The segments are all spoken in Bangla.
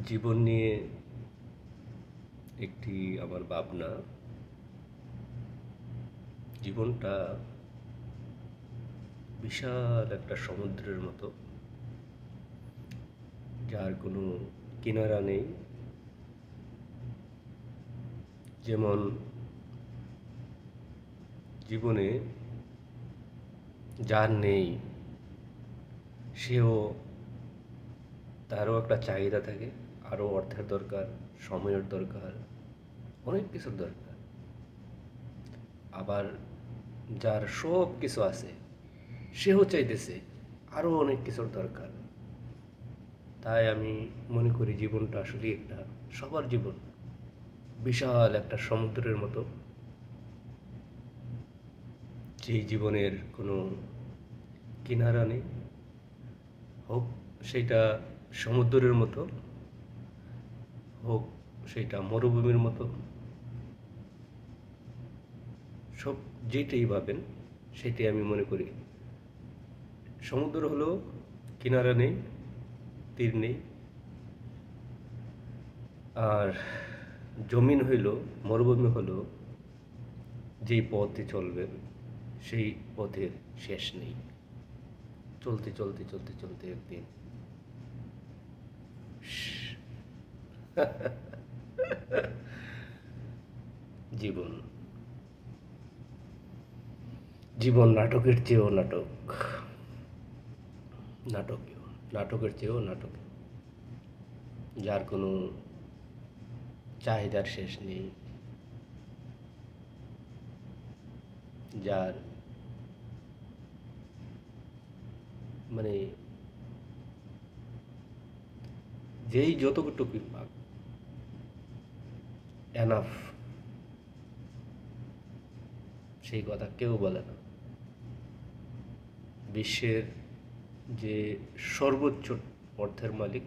জীবন নিয়ে একটি আমার ভাবনা। জীবনটা বিশাল একটা সমুদ্রের মতো, যার কোনো কিনারা নেই। যেমন জীবনে যার নেই, সেও তারও একটা চাহিদা থাকে, আরও অর্থের দরকার, সময়ের দরকার, অনেক কিছুর দরকার। আবার যার সব কিছু আছে, সেও চাইতেছে আরও অনেক কিছুর দরকার। তাই আমি মনে করি জীবনটা আসলে একটা, সবার জীবন বিশাল একটা সমুদ্রের মতো, যেই জীবনের কোনো কিনারা নেই। হোক সেটা সমুদ্রের মতো, হোক সেটা মরুভূমির মতো, সব যেটাই ভাবেন সেটাই আমি মনে করি। সমুদ্র হলো কিনারা নেই, তীর নেই, আর জমিন হইল, মরুভূমি হলো যেই পথে চলবেন সেই পথের শেষ নেই। চলতে চলতে চলতে চলতে একদিন জীবন জীবন নাটকের চেয়েও নাটক, নাটকীয়, নাটকের চেয়েও নাটক, যার কোনো চাহিদার শেষ নেই, যার মানে যেই যতটুকুই পাক এনাফ, সেই কথা কেউ বলে না। বিশ্বের যে সর্বোচ্চ অর্থের মালিক,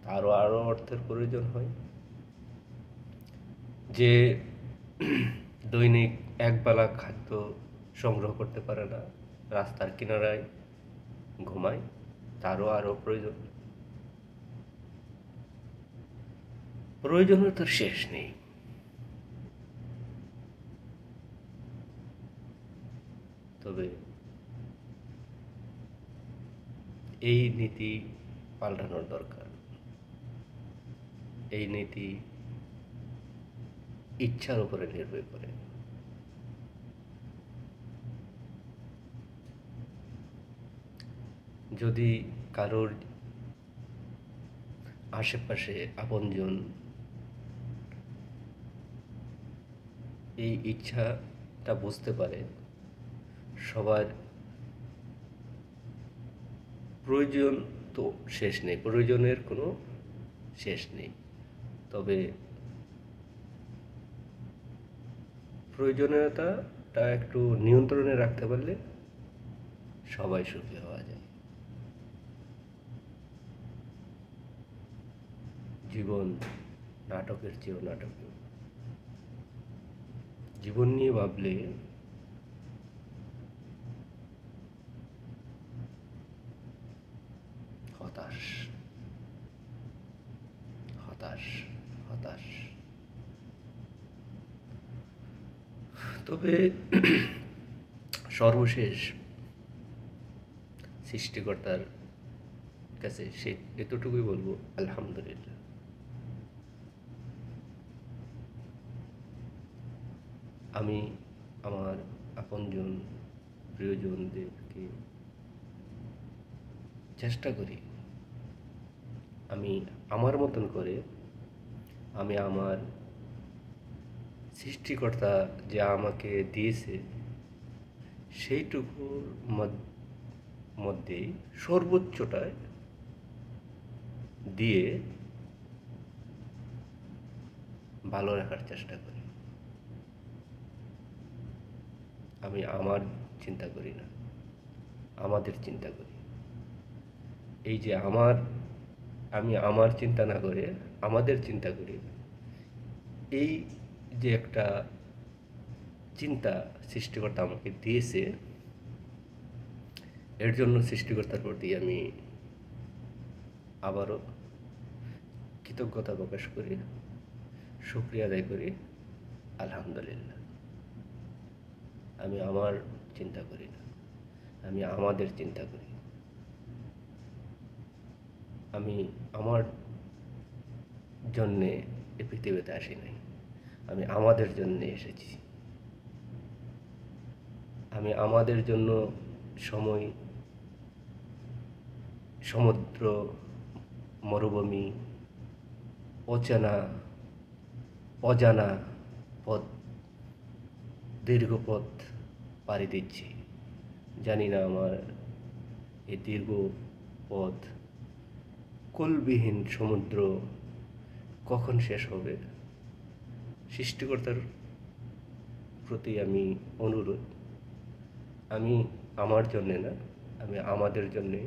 তারও আরও অর্থের প্রয়োজন হয়। যে দৈনিক একবেলা খাদ্য সংগ্রহ করতে পারে না, রাস্তার কিনারায় ঘুমায়, তারও আরও প্রয়োজন। প্রয়োজনের তো শেষ নেই। তবে এই নীতি পাল্টানোর দরকার। এই নীতি ইচ্ছার উপরে নির্ভর করে। যদি কারোর আশেপাশে আপনজন এই ইচ্ছাটা বুঝতে পারে, সবার প্রয়োজন তো শেষ নেই, প্রয়োজনের কোনো শেষ নেই। তবে প্রয়োজনীয়তাটা একটু নিয়ন্ত্রণে রাখতে পারলে সবাই সুখী হওয়া যায়। জীবন নাটকের চেয়েও নাটকীয়। জীবন নিয়ে ভাবলে হতাশ, হতাশ, হতাশ। তবে সর্বশেষ সৃষ্টিকর্তার কাছে সে এতটুকুই বলবো, আলহামদুলিল্লাহ। আমি আমার আপনজন, প্রিয়জনদেরকে চেষ্টা করি, আমি আমার মতন করে, আমি আমার সৃষ্টিকর্তা যে আমাকে দিয়েছে সেইটুকুর মধ্যেই সর্বোচ্চটায় দিয়ে ভালো রাখার চেষ্টা করি। আমি আমার চিন্তা করি না, আমাদের চিন্তা করি। এই যে আমি আমার চিন্তা না করে আমাদের চিন্তা করি, এই যে একটা চিন্তা সৃষ্টিকর্তা আমাকে দিয়েছে, এর জন্য সৃষ্টিকর্তার প্রতি আমি আবারও কৃতজ্ঞতা প্রকাশ করি, শুকরিয়া আদায় করি। আলহামদুলিল্লাহ। আমি আমার চিন্তা করি না, আমি আমাদের চিন্তা করি। আমি আমার জন্যে এ পৃথিবীতে আসি নাই, আমি আমাদের জন্যে এসেছি। আমি আমাদের জন্য সময়, সমুদ্র, মরুভূমি, অচেনা, অজানা পথ, দীর্ঘ পথ পাড়ি দিচ্ছি। জানি না আমার এই দীর্ঘ পথ, কুলবিহীন সমুদ্র কখন শেষ হবে। সৃষ্টিকর্তার প্রতি আমি অনুরোধ, আমি আমার জন্যে না, আমি আমাদের জন্যে,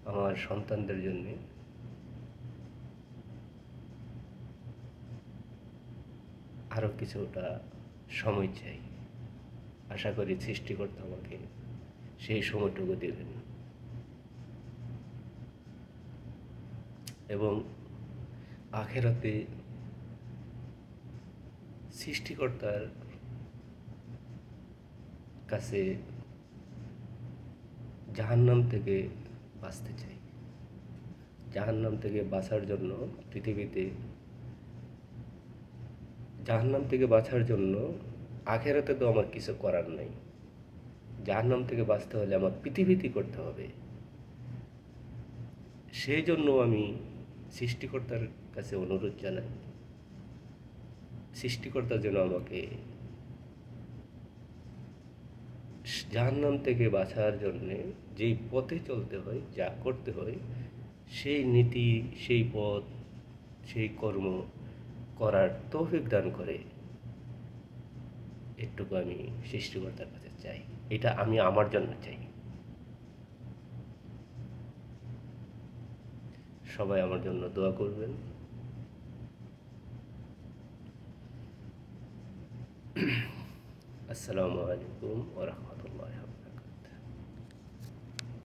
আমার সন্তানদের জন্যে আরও কিছুটা সময় চাই। আশা করি সৃষ্টিকর্তা আমাকে সেই সময়টুকু দেবেন এবং আখেরাতে সৃষ্টিকর্তার কাছে জাহান্নাম থেকে বাঁচতে চাই। জাহান্নাম থেকে বাঁচার জন্য পৃথিবীতে, জাহান্নাম থেকে বাঁচার জন্য আখেরাতে তো আমার কিছু করার নাই। জাহান্নাম থেকে বাঁচতে হলে আমার পৃথিবীতে করতে হবে। সেই জন্য আমি সৃষ্টিকর্তার কাছে অনুরোধ জানাই, সৃষ্টিকর্তা যেন আমাকে জাহান্নাম থেকে বাঁচার জন্যে যেই পথে চলতে হয়, যা করতে হয়, সেই নীতি, সেই পথ, সেই কর্ম করার তৌফিক দান করে। একটুকু আমি সৃষ্টিকর্তার কাছে চাই। এটা আমি আমার জন্য চাই। সবাই আমার জন্য দোয়া করবেন। আসসালামু আলাইকুম ওয়া রাহমাতুল্লাহ।